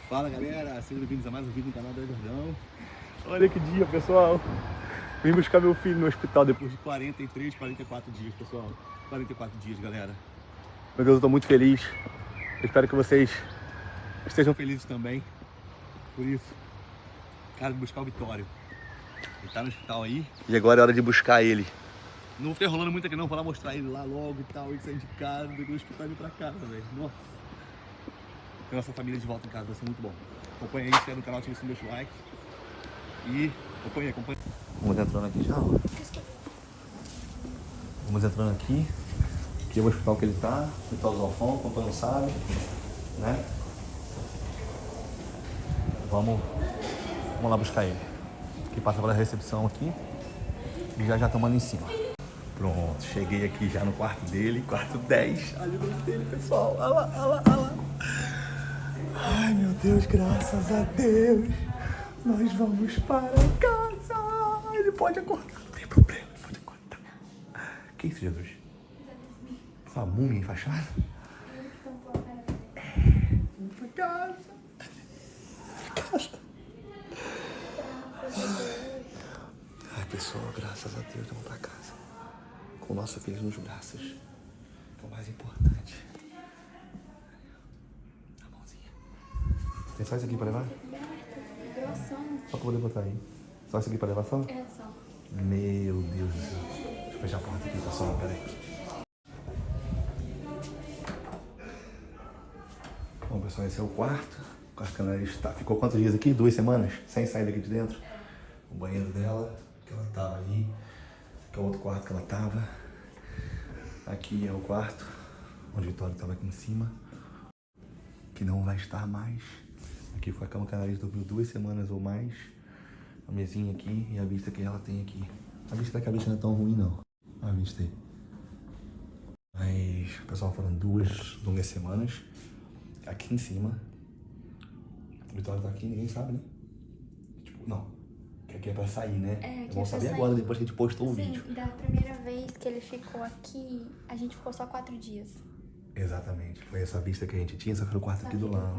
Fala galera, sejam bem-vindos a mais um vídeo no canal do Jordão. Olha que dia, pessoal. Vim buscar meu filho no hospital depois de 43, 44 dias, pessoal. 44 dias, galera. Meu Deus, eu tô muito feliz. Eu espero que vocês estejam felizes também. Por isso, cara, vou buscar o Vitório. Ele tá no hospital aí. E agora é hora de buscar ele. Não vou ficar rolando muito aqui não, vou lá mostrar ele lá logo e tal. Ele sair de casa, do hospital e ir pra casa, velho. Nossa. Ter nossa família de volta em casa, vai ser muito bom. Acompanha aí, se inscreve no canal, ativa o seu like. E acompanha. Vamos entrando aqui já, ó. Vamos entrando aqui. Aqui é o hospital que ele tá, Hospital dos Alfons, como não sabe, né? Vamos lá buscar ele. Aqui passa pela recepção aqui. E já estamos ali em cima. Pronto, cheguei aqui já no quarto dele, quarto 10. Olha o nome dele, pessoal. Olha lá. Ai, meu Deus, graças a Deus. Nós vamos para casa. Ele pode acordar, não tem problema, ele pode acordar. Que isso, Jesus? Essa múmia enfaixada? Vamos para casa. Ai, pessoal, graças a Deus, vamos para casa. Com o nosso filho nos braços. Que é o mais importante. A mãozinha. Tem só isso aqui para levar? Só pra poder botar aí. Só isso aqui pra levar só? É só. Meu Deus do céu. Deixa eu fechar a porta aqui, pessoal. Pera aí. Bom, pessoal, esse é o quarto. O quarto que ela está. Ficou quantos dias aqui? 2 semanas? Sem sair daqui de dentro. O banheiro dela, que ela tava ali. Aqui é o outro quarto que ela tava. Aqui é o quarto onde o Vitório tava aqui em cima. Que não vai estar mais. Aqui foi a cama canarista, dormiu 2 semanas ou mais. A mesinha aqui e a vista que ela tem aqui. A vista da cabeça não é tão ruim, não. A vista aí. Mas, pessoal, foram 2 longas semanas. Aqui em cima. O Vitória tá aqui, ninguém sabe, né? Tipo, não. Que aqui é pra sair, né? Vamos saber agora, depois que a gente postou o vídeo. Sim, da primeira vez que ele ficou aqui, a gente ficou só 4 dias. Exatamente. Foi essa vista que a gente tinha, só que era o quarto aqui do lado.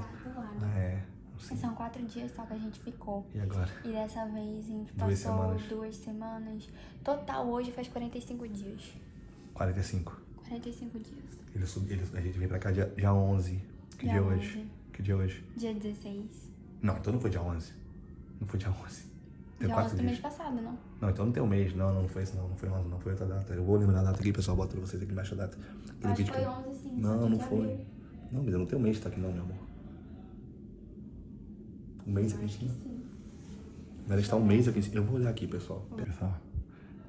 É. Sim. São 4 dias só que a gente ficou. E agora? E dessa vez a gente 2 passou semanas. 2 semanas. Total hoje faz 45 dias. 45. 45 dias. A gente veio pra cá dia 11. Que dia é hoje? Que dia é hoje? Dia 16. Não, então não foi dia 11. Não foi dia 11. Tem Dia 4 11 do dias. mês passado, não? Não, então não tem um mês. Não foi isso não. Não foi 11, não foi outra data. Eu vou lembrar a data aqui, pessoal. Bota pra vocês aqui embaixo a data. Acho que foi 11 sim. Não foi. Não, mas eu não tenho um mês que tá aqui não, meu amor. Um mês aqui em cima? Vai estar um mês aqui em cima. Eu vou olhar aqui, pessoal. Pessoal,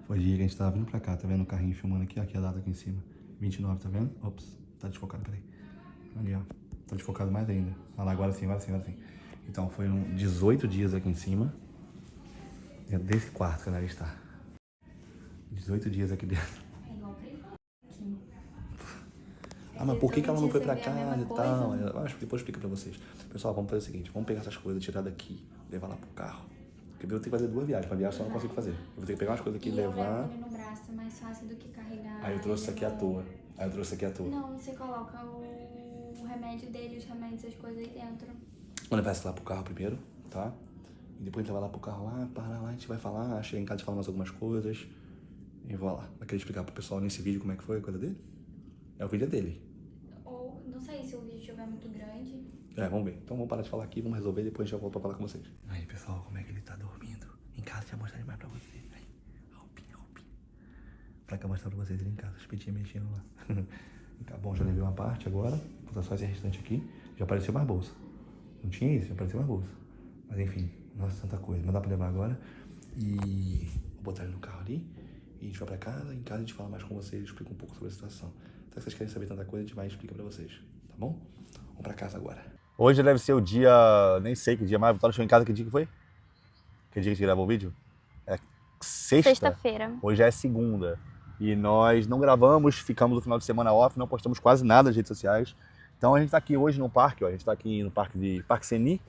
foi dia que a gente tava vindo pra cá. Tá vendo o carrinho filmando aqui? Aqui a data aqui em cima. 29, tá vendo? Ops, tá desfocado, peraí. Ali, ó. Tá desfocado mais ainda. Olha lá, agora sim. Então, foi 18 dias aqui em cima. Dentro desse quarto que a Nari está. 18 dias aqui dentro. É igual pra ele aqui. Ah, mas por que ela não foi pra casa e tal? Eu acho que depois explica pra vocês. Pessoal, vamos fazer o seguinte. Vamos pegar essas coisas, tirar daqui, levar lá pro carro. Porque eu vou ter que fazer 2 viagens. Uma viagem só eu não consigo fazer. Eu vou ter que pegar umas coisas aqui e levar. Eu levo ele no braço, é mais fácil do que carregar. Aí eu trouxe isso aqui à toa. Não, você coloca o remédio dele, os remédios, as coisas aí dentro. Vamos levar isso lá pro carro primeiro, tá? E depois a gente levar lá pro carro lá, parar lá, a gente vai falar, chega em casa e fala mais algumas coisas. E vou lá. Vai querer explicar pro pessoal nesse vídeo como é que foi a coisa dele? É o vídeo dele. Ou, não sei se o vídeo estiver muito grande. Vamos ver. Então vamos parar de falar aqui, vamos resolver e depois a gente já volta pra falar com vocês. Aí, pessoal, como é que ele tá dormindo? Em casa já mostrarei mais pra vocês. Aí, roupinha. Pra cá mostrar pra vocês ele em casa, os peitinhos mexendo lá. Tá bom, já levei uma parte agora. Vou botar só esse restante aqui. Já apareceu mais bolsa. Não tinha isso, já apareceu mais bolsa. Mas enfim, nossa, tanta coisa. Mas dá pra levar agora. E vou botar ele no carro ali. E a gente vai pra casa. Em casa a gente fala mais com vocês, explica um pouco sobre a situação. Então se vocês querem saber tanta coisa, a gente vai e explica pra vocês. Tá bom? Vamos pra casa agora. Hoje deve ser o dia... Nem sei que dia mais. Vitória chegou em casa, que dia que foi? Que dia que a gente gravou o vídeo? É Sexta-feira. Hoje é segunda. E nós não gravamos, ficamos no final de semana off, não postamos quase nada nas redes sociais. Então a gente tá aqui hoje no parque, ó. A gente tá aqui no Parque Seni,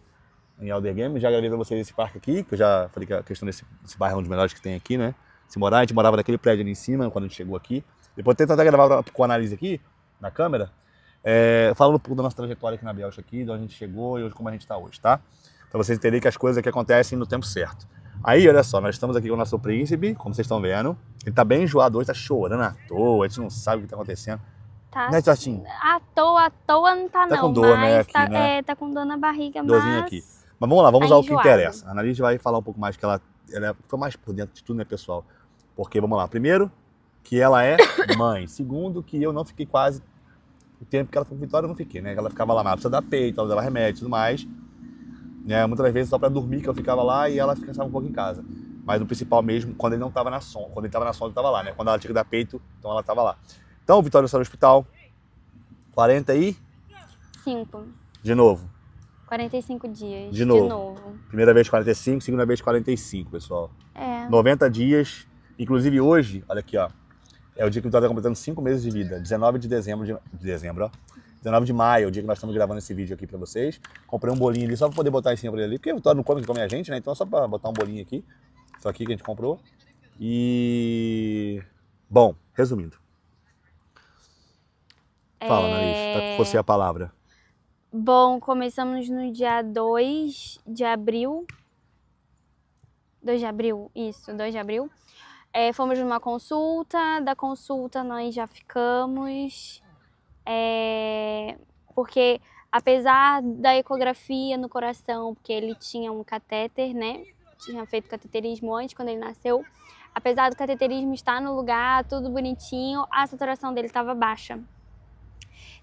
em Aldergame. Já gravei pra vocês esse parque aqui, que eu já falei que a questão desse bairro é um dos melhores que tem aqui, né? Se morar, a gente morava naquele prédio ali em cima, quando a gente chegou aqui. Depois eu tentei até gravar com a análise aqui, na câmera. Falando um pouco da nossa trajetória aqui na Bélgica, de onde a gente chegou e hoje como a gente está hoje, tá? Pra vocês entenderem que as coisas aqui acontecem no tempo certo. Aí, olha só, nós estamos aqui com o nosso príncipe, como vocês estão vendo. Ele tá bem enjoado hoje, tá chorando à toa, a gente não sabe o que tá acontecendo. Tá, Né, Tiotinho? à toa não tá, Tá não. com dor, mas né, aqui, tá, né? tá com dor na barriga, Dorzinha mas... aqui. Mas vamos lá, vamos tá ao que enjoado. interessa. A Annalise vai falar um pouco mais, que ela foi mais por dentro de tudo, né, pessoal? Porque, vamos lá, primeiro, que ela é mãe. Segundo, que eu não fiquei quase o tempo que ela foi com Vitória, eu não fiquei, né? Ela ficava lá na precisa dar peito, ela dava remédio e tudo mais. Né? Muitas vezes só pra dormir que eu ficava lá e ela descansava um pouco em casa. Mas o principal mesmo, quando ele não tava na sonda. Quando ele tava na sonda, eu tava lá, né? Quando ela tinha que dar peito, então ela tava lá. Então, o Vitória saiu do hospital. 5. De novo. 45 dias. De novo. Primeira vez 45, segunda vez 45, pessoal. 90 dias. Inclusive hoje, olha aqui, ó. É o dia que o Vitória tá completando 5 meses de vida. 19 de dezembro, ó. 19 de maio, o dia que nós estamos gravando esse vídeo aqui pra vocês. Comprei um bolinho ali só pra poder botar em cima pra ele ali. Porque o Vitória não come, que come a gente, né? Então é só pra botar um bolinho aqui. Isso aqui que a gente comprou. E... Bom, resumindo. Fala, Annalise, tá com você a palavra. Bom, começamos no dia 2 de abril. 2 de abril? Isso, 2 de abril. Fomos numa consulta, da consulta nós já ficamos, porque apesar da ecografia no coração, porque ele tinha um catéter, né, tinha feito cateterismo antes, quando ele nasceu, apesar do cateterismo estar no lugar, tudo bonitinho, a saturação dele estava baixa.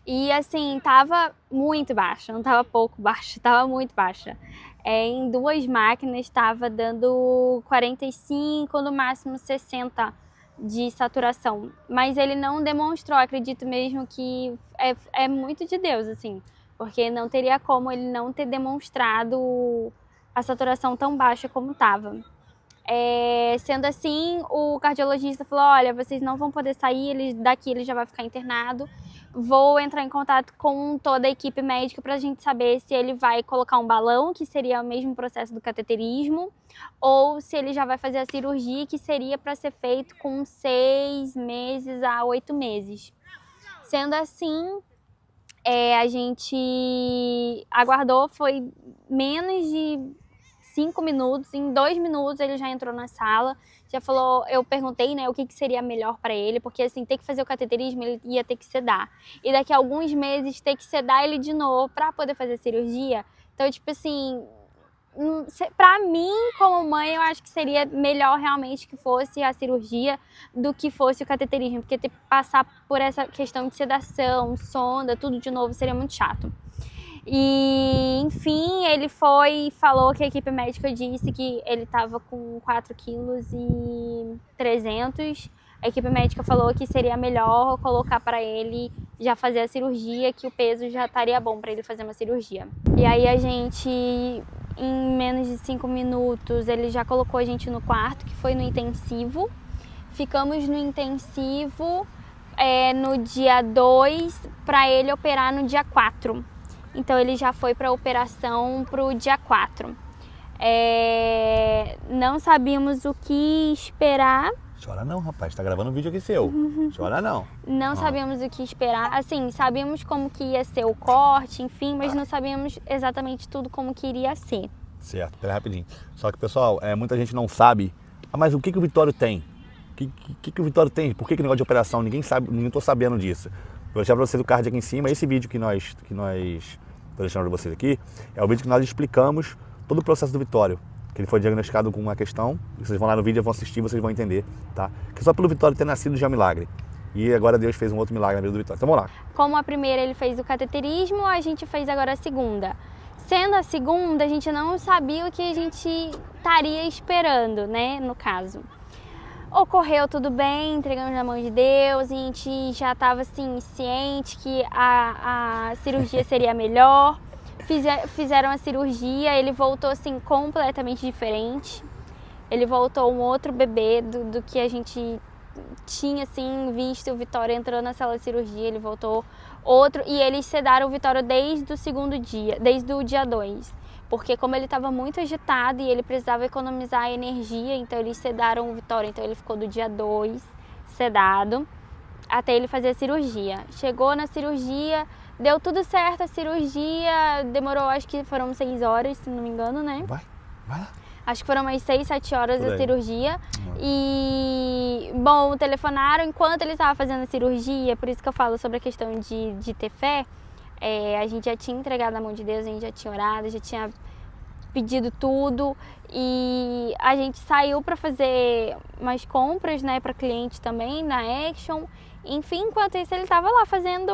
E assim, tava muito baixa, não tava pouco baixa, tava muito baixa. Em 2 máquinas estava dando 45, no máximo 60 de saturação. Mas ele não demonstrou, acredito mesmo que é muito de Deus, assim. Porque não teria como ele não ter demonstrado a saturação tão baixa como estava. Sendo assim, o cardiologista falou, olha, vocês não vão poder sair, daqui ele já vai ficar internado. Vou entrar em contato com toda a equipe médica para a gente saber se ele vai colocar um balão, que seria o mesmo processo do cateterismo, ou se ele já vai fazer a cirurgia, que seria para ser feito com 6 meses a 8 meses. Sendo assim, a gente aguardou, foi menos de 5 minutos, em 2 minutos ele já entrou na sala, já falou, eu perguntei, né, o que seria melhor para ele, porque assim, ter que fazer o cateterismo, ele ia ter que sedar. E daqui a alguns meses ter que sedar ele de novo para poder fazer a cirurgia. Então, tipo assim, pra mim, como mãe, eu acho que seria melhor realmente que fosse a cirurgia do que fosse o cateterismo, porque ter que passar por essa questão de sedação, sonda, tudo de novo seria muito chato. E, enfim, ele falou que a equipe médica disse que ele estava com 4,3 kg. A equipe médica falou que seria melhor colocar para ele já fazer a cirurgia, que o peso já estaria bom para ele fazer uma cirurgia. E aí a gente, em menos de 5 minutos, ele já colocou a gente no quarto, que foi no intensivo. Ficamos no intensivo no dia 2 para ele operar no dia 4. Então ele já foi para a operação para o dia 4. Não sabíamos o que esperar. Chora não, rapaz, tá gravando um vídeo aqui seu. Chora não. Não sabíamos o que esperar. Assim, sabíamos como que ia ser o corte, enfim, mas não sabíamos exatamente tudo como que iria ser. Certo, pera rapidinho. Só que, pessoal, muita gente não sabe. mas o que o Vitório tem? O que o Vitório tem? Por que negócio de operação? Ninguém sabe, não tô sabendo disso. Vou deixar para vocês o card aqui em cima. Esse vídeo que nós tô deixando para vocês aqui, é o vídeo que nós explicamos todo o processo do Vitório. Que ele foi diagnosticado com uma questão. Vocês vão lá no vídeo, vão assistir, vocês vão entender, tá? Que só pelo Vitório ter nascido já é um milagre. E agora Deus fez um outro milagre na vida do Vitório. Então vamos lá. Como a primeira ele fez o cateterismo, a gente fez agora a segunda. Sendo a segunda, a gente não sabia o que a gente estaria esperando, né, no caso. Ocorreu tudo bem, entregamos na mão de Deus, a gente já estava assim, ciente que a cirurgia seria melhor. Fizeram a cirurgia, ele voltou assim completamente diferente. Ele voltou um outro bebê do que a gente tinha assim visto. O Vitório entrou na sala de cirurgia, ele voltou outro, e eles sedaram o Vitório desde o segundo dia, desde o dia 2. Porque como ele estava muito agitado e ele precisava economizar energia, então eles sedaram o Vitório. Então ele ficou do dia 2 sedado até ele fazer a cirurgia. Chegou na cirurgia, Deu tudo certo, a cirurgia demorou, acho que foram 6 horas, se não me engano, né? Vai lá. Acho que foram umas 6, 7 horas Por a aí. cirurgia. E, bom, telefonaram enquanto ele estava fazendo a cirurgia, por isso que eu falo sobre a questão de ter fé. A gente já tinha entregado na mão de Deus, a gente já tinha orado, já tinha pedido tudo. E a gente saiu para fazer umas compras, né, para cliente também, na Action. Enfim, enquanto isso ele estava lá fazendo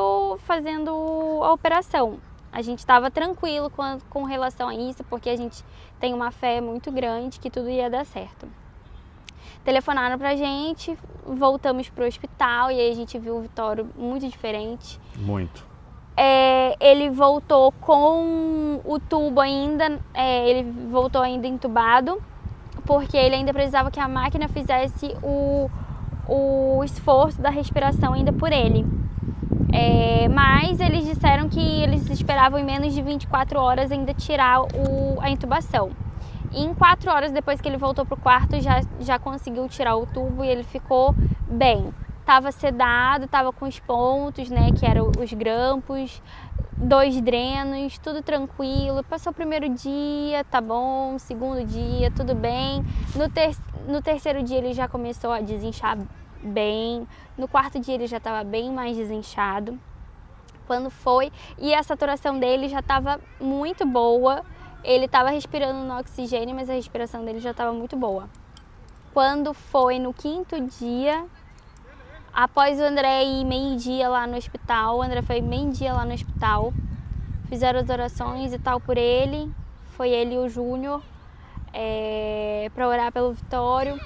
a operação. A gente estava tranquilo com relação a isso, porque a gente tem uma fé muito grande que tudo ia dar certo. Telefonaram pra gente, voltamos pro hospital e aí a gente viu o Vitório muito diferente. Muito. Ele voltou com o tubo ainda, ele voltou ainda entubado, porque ele ainda precisava que a máquina fizesse o esforço da respiração ainda por ele. Mas eles disseram que eles esperavam em menos de 24 horas ainda tirar a intubação. E em 4 horas depois que ele voltou pro quarto, já conseguiu tirar o tubo e ele ficou bem. Tava sedado, tava com os pontos, né, que eram os grampos, 2 drenos, tudo tranquilo. Passou o primeiro dia, tá bom, segundo dia, tudo bem. No terceiro dia ele já começou a desinchar bem, no 4º dia ele já estava bem mais desinchado. Quando foi, e a saturação dele já estava muito boa, ele estava respirando no oxigênio, mas a respiração dele já estava muito boa. Quando foi no 5º dia, após o André ir meio-dia lá no hospital, o André foi meio-dia lá no hospital, fizeram as orações e tal por ele, foi ele e o Júnior, para orar pelo Vitório.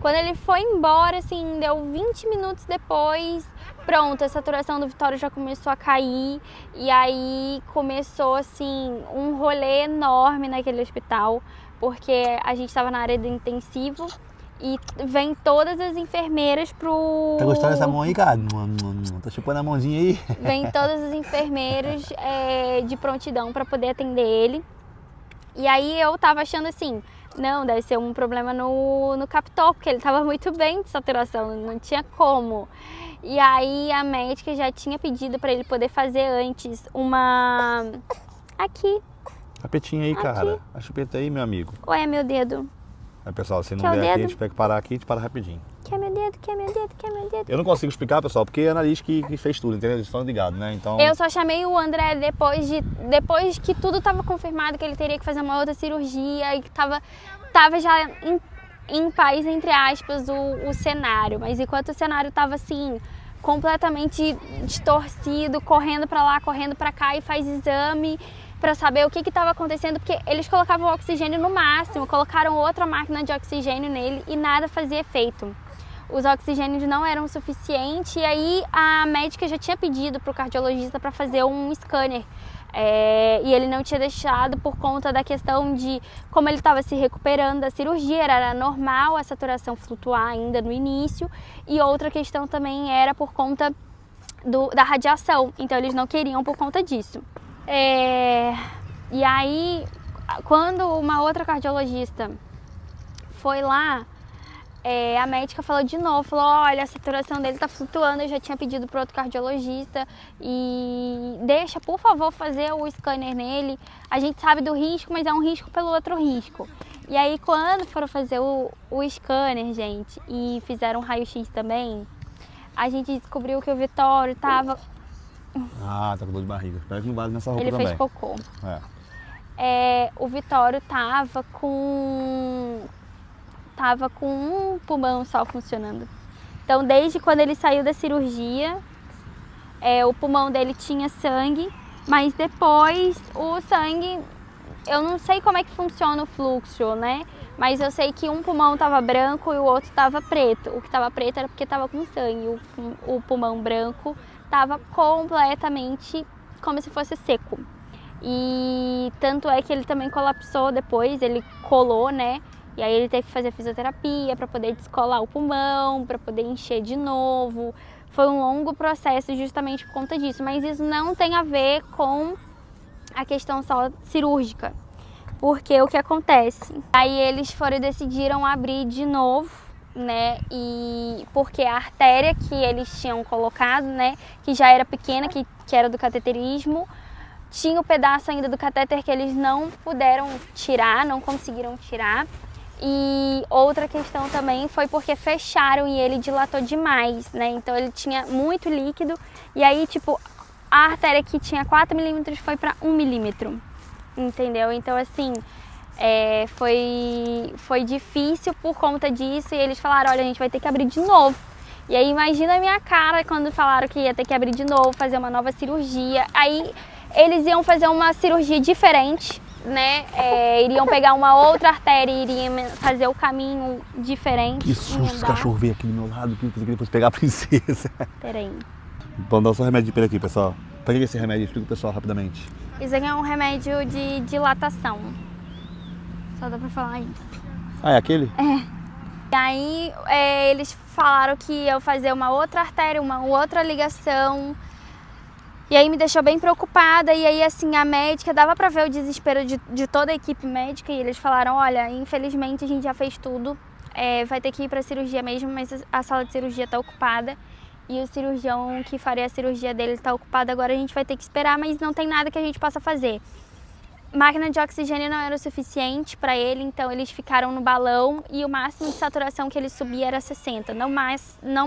Quando ele foi embora, assim, deu 20 minutos depois, pronto, a saturação do Vitório já começou a cair. E aí começou, assim, um rolê enorme naquele hospital, porque a gente estava na área de intensivo e vem todas as enfermeiras pro... Tá gostando dessa mão aí, cara? Tá chupando a mãozinha aí? Vem todas as enfermeiras de prontidão para poder atender ele. E aí eu tava achando assim... Não, deve ser um problema no captor, porque ele estava muito bem de saturação, não tinha como. E aí a médica já tinha pedido para ele poder fazer antes uma... Aqui. Tapetinha aí, cara. A chupeta aí, meu amigo. Ué, meu dedo. Aí, pessoal, se não Quer o der aqui, dedo? a gente vai parar aqui e te para rapidinho. Quer meu dedo, quer meu dedo, quer meu dedo. Eu não consigo explicar, pessoal, porque é a nariz que fez tudo, entendeu? Eles estão ligados, né? Então... Eu só chamei o André depois que tudo estava confirmado, que ele teria que fazer uma outra cirurgia e que tava já em paz, entre aspas, o cenário. Mas enquanto o cenário tava assim, completamente distorcido, correndo para lá, correndo para cá e faz exame para saber o que estava acontecendo, porque eles colocavam o oxigênio no máximo, colocaram outra máquina de oxigênio nele e nada fazia efeito. Os oxigênios não eram suficientes e aí a médica já tinha pedido para o cardiologista para fazer um scanner. E ele não tinha deixado por conta da questão de como ele estava se recuperando da cirurgia, era normal a saturação flutuar ainda no início, e outra questão também era por conta da radiação, então eles não queriam por conta disso. E aí, quando uma outra cardiologista foi lá, a médica falou de novo, falou, olha, a saturação dele tá flutuando, eu já tinha pedido para outro cardiologista e deixa, por favor, fazer o scanner nele. A gente sabe do risco, mas é um risco pelo outro risco. E aí, quando foram fazer o scanner, gente, e fizeram um raio-x também, a gente descobriu que o Vitório tava... Ah, tá com dor de barriga. Espero que não vaze nessa roupa Ele também. fez cocô. O Vitório tava com um pulmão só funcionando. Então, desde quando ele saiu da cirurgia, o pulmão dele tinha sangue, mas depois o sangue, eu não sei como é que funciona o fluxo, né? Mas eu sei que um pulmão estava branco e o outro estava preto. O que estava preto era porque estava com sangue. O pulmão branco estava completamente como se fosse seco. E tanto é que ele também colapsou depois, ele colou, né? E aí ele teve que fazer fisioterapia para poder descolar o pulmão, para poder encher de novo. Foi um longo processo justamente por conta disso, mas isso não tem a ver com a questão só cirúrgica. Porque o que acontece? Aí eles decidiram abrir de novo né? E porque a artéria que eles tinham colocado, né, que já era pequena, que era do cateterismo, tinha o pedaço ainda do catéter que eles não puderam tirar, não conseguiram tirar. E outra questão também foi porque fecharam e ele dilatou demais, né? Então ele tinha muito líquido e aí, tipo, a artéria que tinha 4 milímetros foi para 1 milímetro, entendeu? Então, assim, foi difícil por conta disso e eles falaram, olha, a gente vai ter que abrir de novo. E aí imagina a minha cara quando falaram que ia ter que abrir de novo, fazer uma nova cirurgia. Aí eles iam fazer uma cirurgia diferente, né? Iriam pegar uma outra artéria e iriam fazer o caminho diferente. Que susto, esse cachorro veio aqui do meu lado, que eu pensei que ele fosse pegar a princesa. Peraí. Vamos dar o seu remédio de pele aqui, pessoal. Pra que é esse remédio? Explica pro pessoal rapidamente. Isso aqui é um remédio de dilatação. Só dá pra falar isso. Ah, é aquele? E aí eles falaram que iam fazer uma outra artéria, uma outra ligação. E aí me deixou bem preocupada. E aí, assim, a médica, dava pra ver o desespero de toda a equipe médica. E eles falaram, olha, infelizmente a gente já fez tudo. Vai ter que ir pra cirurgia mesmo, mas a sala de cirurgia tá ocupada. E o cirurgião que faria a cirurgia dele tá ocupado. Agora a gente vai ter que esperar, mas não tem nada que a gente possa fazer. Máquina de oxigênio não era o suficiente para ele, então eles ficaram no balão e o máximo de saturação que ele subia era 60, não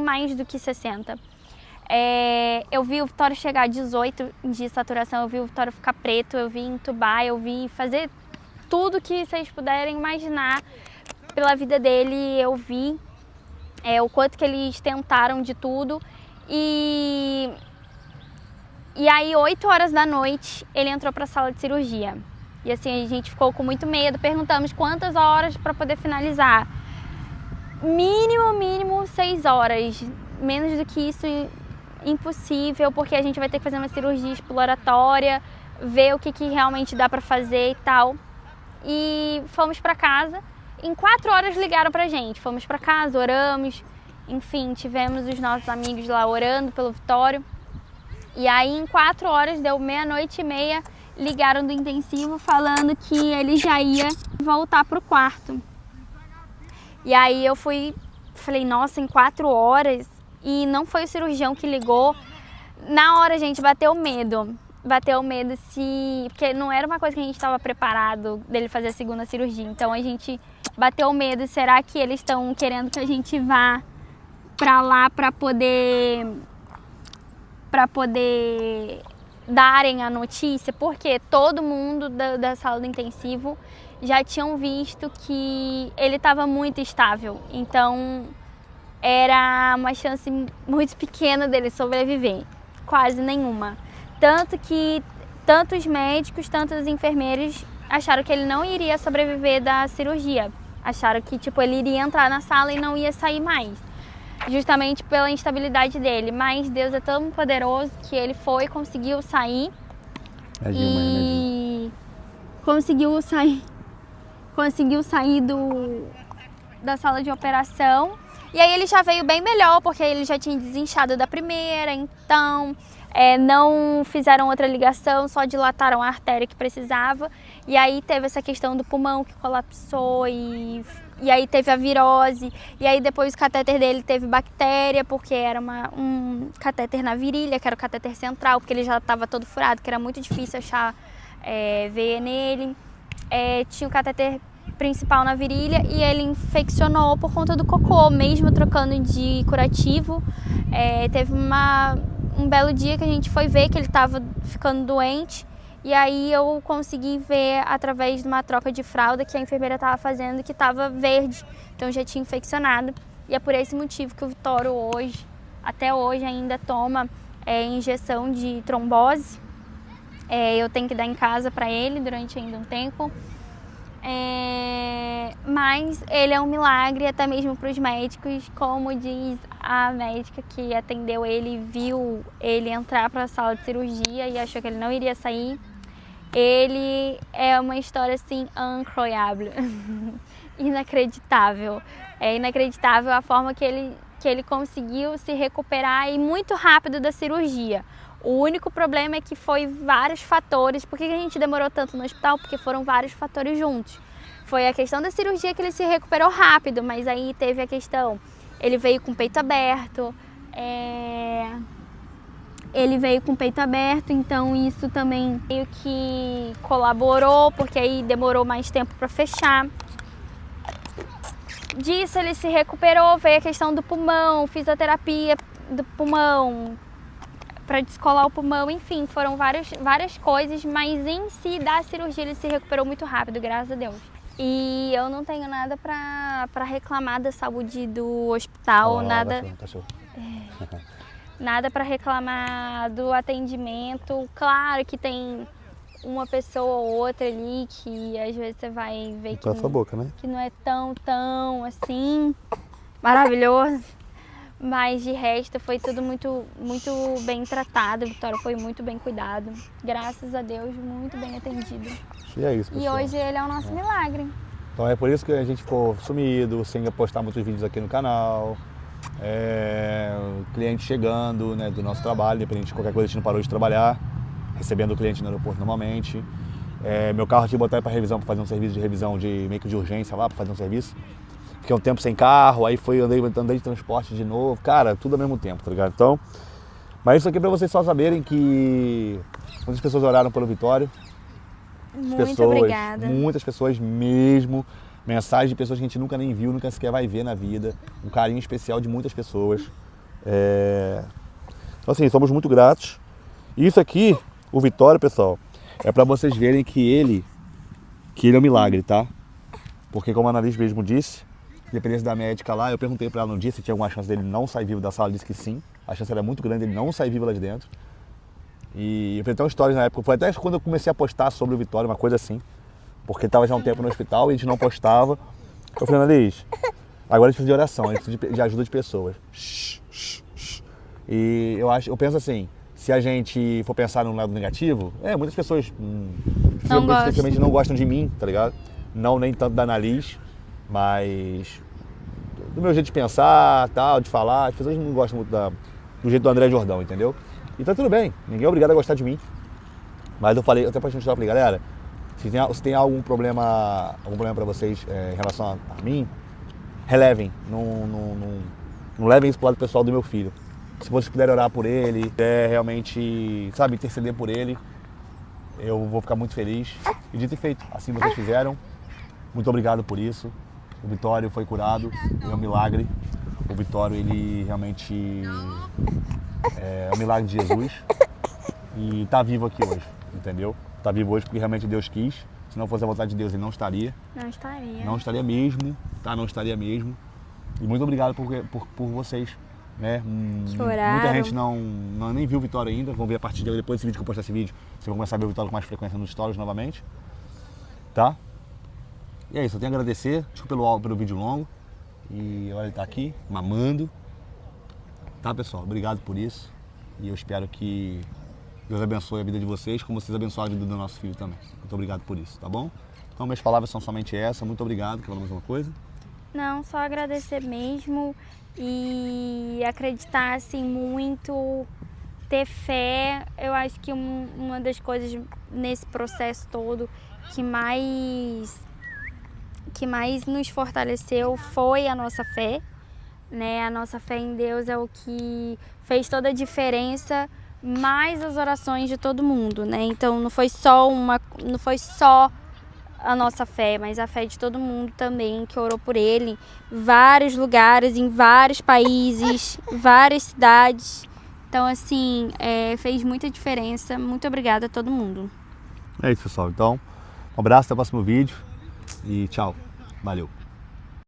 mais do que 60. Eu vi o Vitório chegar a 18 de saturação, eu vi o Vitório ficar preto, eu vi entubar, eu vi fazer tudo que vocês puderem imaginar pela vida dele, eu vi o quanto que eles tentaram de tudo. E aí, 8 horas da noite, ele entrou para a sala de cirurgia. E assim, a gente ficou com muito medo, perguntamos quantas horas para poder finalizar. Mínimo 6 horas. Menos do que isso, impossível, porque a gente vai ter que fazer uma cirurgia exploratória, ver o que realmente dá para fazer e tal. E fomos para casa. Em 4 horas ligaram pra gente. Fomos para casa, oramos, enfim, tivemos os nossos amigos lá orando pelo Vitório. E aí, em 4 horas, deu 00:30, ligaram do intensivo falando que ele já ia voltar pro quarto. E aí eu falei, nossa, em 4 horas? E não foi o cirurgião que ligou. Na hora, gente, bateu medo. Porque não era uma coisa que a gente estava preparado dele fazer a segunda cirurgia. Então a gente bateu medo. Será que eles estão querendo que a gente vá pra lá para poder darem a notícia? Porque todo mundo da sala do intensivo já tinham visto que ele estava muito estável. Então era uma chance muito pequena dele sobreviver, quase nenhuma. Tanto que tanto os médicos, tanto os enfermeiros acharam que ele não iria sobreviver da cirurgia. Acharam que ele iria entrar na sala e não ia sair mais, justamente pela instabilidade dele. Mas Deus é tão poderoso que ele conseguiu sair. Conseguiu sair da sala de operação. E aí ele já veio bem melhor, porque ele já tinha desinchado da primeira, então não fizeram outra ligação, só dilataram a artéria que precisava. E aí teve essa questão do pulmão que colapsou e aí teve a virose. E aí depois o catéter dele teve bactéria, porque era um catéter na virilha, que era o catéter central, porque ele já estava todo furado, que era muito difícil achar veia nele. Tinha o catéter principal na virilha e ele infeccionou por conta do cocô, mesmo trocando de curativo. Teve um belo dia que a gente foi ver que ele estava ficando doente e aí eu consegui ver através de uma troca de fralda que a enfermeira estava fazendo que estava verde, então já tinha infeccionado. E é por esse motivo que o Vitório até hoje ainda toma injeção de trombose. Eu tenho que dar em casa para ele durante ainda um tempo. Mas ele é um milagre até mesmo para os médicos, como diz a médica que atendeu ele, viu ele entrar para a sala de cirurgia e achou que ele não iria sair. Ele é uma história assim incroyable, inacreditável. É inacreditável a forma que ele conseguiu se recuperar e muito rápido da cirurgia. O único problema é que foi vários fatores. Por que a gente demorou tanto no hospital? Porque foram vários fatores juntos. Foi a questão da cirurgia que ele se recuperou rápido, mas aí teve a questão, ele veio com o peito aberto, então isso também meio que colaborou, porque aí demorou mais tempo para fechar. Disso ele se recuperou, veio a questão do pulmão, fisioterapia do pulmão, para descolar o pulmão, enfim, foram várias coisas, mas em si da cirurgia ele se recuperou muito rápido, graças a Deus. E eu não tenho nada para reclamar da saúde do hospital, nada para reclamar do atendimento. Claro que tem uma pessoa ou outra ali que às vezes você vai ver que, essa boca, né? Que não é tão assim maravilhoso. Mas de resto foi tudo muito bem tratado, a Vitória foi muito bem cuidado. Graças a Deus, muito bem atendido. E é isso, pessoal. E hoje ele é o nosso milagre. Então é por isso que a gente ficou sumido, sem postar muitos vídeos aqui no canal. Cliente chegando, né, do nosso trabalho, independente de qualquer coisa, a gente não parou de trabalhar, recebendo o cliente no aeroporto normalmente. Meu carro aqui botar para revisão, para fazer um serviço de revisão meio que de urgência lá, para fazer um serviço. Fiquei um tempo sem carro, aí andei de transporte de novo, cara, tudo ao mesmo tempo, tá ligado? Então, mas isso aqui é pra vocês só saberem que muitas pessoas oraram pelo Vitório. Muito obrigada. Muitas pessoas mesmo, mensagens de pessoas que a gente nunca nem viu, nunca sequer vai ver na vida, um carinho especial de muitas pessoas. Então assim, somos muito gratos. E isso aqui, o Vitório, pessoal, é pra vocês verem que ele é um milagre, tá? Porque como a Annalise mesmo disse, dependência da médica lá, eu perguntei pra ela no dia se tinha alguma chance dele não sair vivo da sala, ela disse que sim. A chance era muito grande, ele não sair vivo lá de dentro. E eu fiz até uma história na época, foi até quando eu comecei a postar sobre o Vitório, uma coisa assim. Porque ele estava já há um tempo no hospital e a gente não postava. Eu falei, Annalise, agora a gente precisa de oração, a gente precisa de ajuda de pessoas. E eu penso assim, se a gente for pensar num lado negativo, muitas pessoas especialmente não gostam de mim, tá ligado? Não nem tanto da Annalise, mas do meu jeito de pensar, tal, de falar, as pessoas não gostam muito do jeito do André Jordão, entendeu? E tá tudo bem, ninguém é obrigado a gostar de mim. Mas eu falei, até pra gente falar, galera, se tem algum problema pra vocês em relação a mim, relevem, não levem isso pro lado pessoal do meu filho. Se vocês puderem orar por ele, realmente, sabe, interceder por ele, eu vou ficar muito feliz. E dito e feito, assim vocês fizeram, muito obrigado por isso. O Vitório foi curado, é um milagre. O Vitório, ele realmente é um milagre de Jesus e tá vivo aqui hoje, entendeu? Tá vivo hoje porque realmente Deus quis. Se não fosse a vontade de Deus, ele não estaria. Não estaria. Não estaria mesmo, tá? Não estaria mesmo. E muito obrigado por vocês, né? Muita gente nem viu o Vitório ainda. Vão ver a partir depois desse vídeo que eu postar esse vídeo. Vocês vão começar a ver o Vitório com mais frequência nos stories novamente, tá? E é isso, eu tenho a agradecer, desculpa pelo vídeo longo. E olha, ele tá aqui, mamando. Tá, pessoal? Obrigado por isso. E eu espero que Deus abençoe a vida de vocês, como vocês abençoaram a vida do nosso filho também. Muito obrigado por isso, tá bom? Então, minhas palavras são somente essa. Muito obrigado. Quer falar mais uma coisa? Não, só agradecer mesmo e acreditar, assim, muito, ter fé. Eu acho que uma das coisas nesse processo todo que mais nos fortaleceu foi a nossa fé, né? A nossa fé em Deus é o que fez toda a diferença, mais as orações de todo mundo, né? Então não foi só a nossa fé, mas a fé de todo mundo também que orou por ele, vários lugares, em vários países, várias cidades. Então assim, fez muita diferença. Muito obrigada a todo mundo. É isso, pessoal. Então, um abraço, até o próximo vídeo e tchau. Valeu.